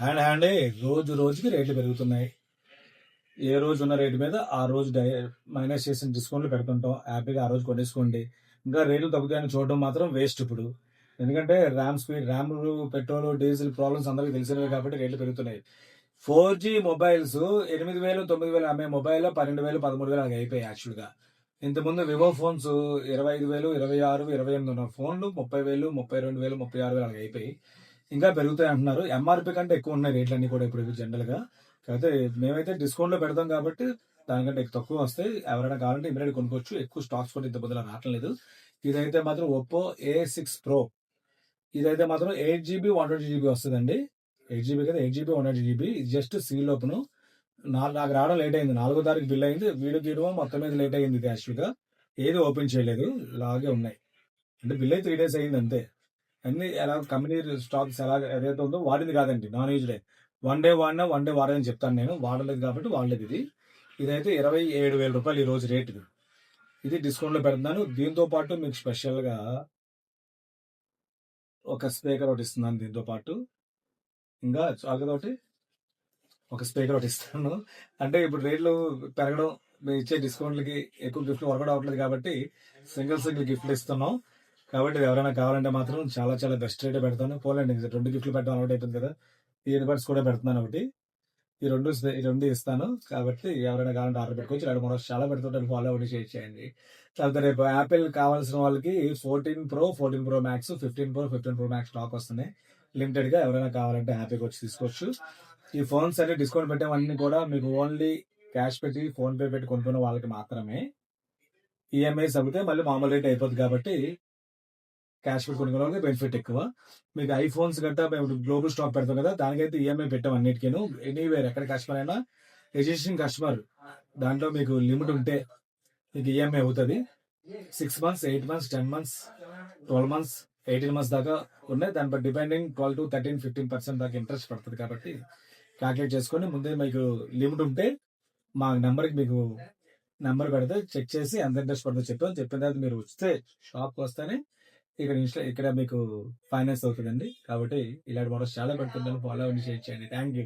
హ్యాండే రోజు రోజుకి రేట్లు పెరుగుతున్నాయి. ఏ రోజు ఉన్న రేటు మీద ఆ రోజు మైనస్ చేసిన డిస్కౌంట్లు పెడుతుంటాం. హ్యాపీగా ఆ రోజు కొనేసుకోండి. ఇంకా రేట్లు తగ్గుతాయని చూడడం మాత్రం వేస్ట్ ఇప్పుడు. ఎందుకంటే ర్యామ్‌లు, పెట్రోల్, డీజిల్ ప్రాబ్లమ్స్ అందరికీ తెలిసినవే కాబట్టి రేట్లు పెరుగుతున్నాయి. 4జీ మొబైల్స్ 8,000, 9,000 అమ్మే మొబైల్ 12,000, 13,000 అలాగ అయిపోయాయి యాక్చువల్‌గా. ఇంతకుముందు వివో ఫోన్స్ 25,000, 26, 28 ఉన్న ఫోన్లు 30,000, 32,000, 36,000 అలాగ అయిపోయాయి. ఇంకా పెరుగుతాయి అంటున్నారు. ఎంఆర్‌పీ కంటే ఎక్కువ ఉన్నాయి రేట్లన్నీ కూడా ఇప్పుడు జనరల్‌గా. కాకపోతే మేమైతే డిస్కౌంట్‌లో పెడతాం కాబట్టి దానికంటే తక్కువ వస్తాయి. ఎవరైనా కావాలంటే ఇమ్మీడియేట్‌గా కొనుక్కోవచ్చు. ఎక్కువ స్టాక్స్ కూడా ఇంత బదులు రావట్లేదు. ఇదైతే మాత్రం ఒప్పో A6 ప్రో. ఇదైతే మాత్రం 8 జీబీ 120 జీబీ వస్తదండి. 8 జీబీ కదా 8 జీబీ 120 జీబీ. ఇది జస్ట్ సీల్ ఓపెను. నాకు రావడం లేట్ అయింది. 4 తారీఖు బిల్ అయింది. వీడియో తీయడం మొత్తం మీద లేట్ అయింది ఇది యాక్చువల్‌గా. ఏది ఓపెన్ చేయలేదు. ఇలాగే ఉన్నాయి. అంటే బిల్ అయి 3 డేస్ అయింది అంతే. అన్ని ఎలా కంపెనీ స్టాక్స్ ఏదైతే ఉందో వాడింది కాదండి. నాన్ యూజ్డే. వన్ డే వాడినా, వన్ డే వాడని చెప్తాను నేను. వాడలేదు కాబట్టి వాడలేదు ఇది. ఇదైతే రూ. 27,000 ఈ రోజు రేట్ ఇది. ఇది డిస్కౌంట్‌లో పెడుతున్నాను. దీంతో పాటు మీకు స్పెషల్‌గా ఒక స్పీకర్ ఒకటి ఇస్తున్నాను దీంతో పాటు. ఇంకా చాలు కదా ఒకటి. ఒక స్పీకర్ ఒకటి ఇస్తాను. అంటే ఇప్పుడు రేట్లు పెరగడం, మేము ఇచ్చే డిస్కౌంట్లకి ఎక్కువ గిఫ్ట్లు వర్కౌట్ అవ్వట్లేదు కాబట్టి సింగిల్ గిఫ్ట్లు ఇస్తున్నాం. కాబట్టి ఎవరైనా కావాలంటే మాత్రం చాలా చాలా బెస్ట్ రేటే పెడతాను. పోలేండి 2 గిఫ్ట్లు పెట్టడం అలవాటు అయిపోయింది కదా. ఇయర్ బడ్స్ కూడా పెడుతున్నాను ఒకటి. ఈ రెండు ఇస్తాను. కాబట్టి ఎవరైనా కావాలంటే ఆర్డర్ పెట్టుకోవచ్చు. 2, 3 రోజులు చాలా పెడుతుంటాను. ఫాలో అవ్వండి, షేర్ చేయండి. తర్వాత రేపు యాపిల్ కావాల్సిన వాళ్ళకి 14 pro, 14 pro max, 15 pro, 15 pro max stock వస్తున్నాయి. లిమిటెడ్గా ఎవరైనా కావాలంటే హ్యాపీగా వచ్చి తీసుకోవచ్చు. ఈ ఫోన్స్ అన్ని డిస్కౌంట్ పెట్టేవన్నీ కూడా మీకు ఓన్లీ క్యాష్ పెట్టి ఫోన్ పే పెట్టి కొనుక్కున్న వాళ్ళకి మాత్రమే. ఈఎంఐస్ అమ్మితే మళ్ళీ మామూలు రేట్ అయిపోతుంది కాబట్టి క్యాష్ పెట్టి కొనుక్కునే వాళ్ళకి బెనిఫిట్ ఎక్కువ. మీకు ఐఫోన్స్ గట్టా మేము గ్లోబల్ స్టాక్ పెడతాం కదా, దానికైతే ఈఎంఐ పెట్టాం అన్నిటికీను. ఎనీవేర్ ఎక్కడ కస్టమర్ అయినా రిజిస్ట్రేషన్ కస్టమర్ దాంట్లో మీకు లిమిట్ ఉంటే మీకు ఈఎంఐ అవుతుంది. 6 months, 8 months, 10 months, 12 months, 18 months దాకా ఉన్నాయి. దానిపై డిపెండింగ్ 12 to 13, 15% దాకా ఇంట్రెస్ట్ పడుతుంది కాబట్టి క్యాల్కులేట్ చేసుకొని ముందే మీకు లిమిట్ ఉంటే మా నెంబర్కి మీకు నెంబర్ పెడితే చెక్ చేసి ఎంత ఇంట్రెస్ట్ పడుతుందో చెప్పిన తర్వాత మీరు వస్తే షాప్కి వస్తేనే ఇక్కడ మీకు ఫైనాన్స్ అవుతుందండి. కాబట్టి ఇలాంటి మోడల్స్ చాలా పెడుతుంటాను. ఫాలో అవ్వండి, షేర్ చేయండి. Thank you.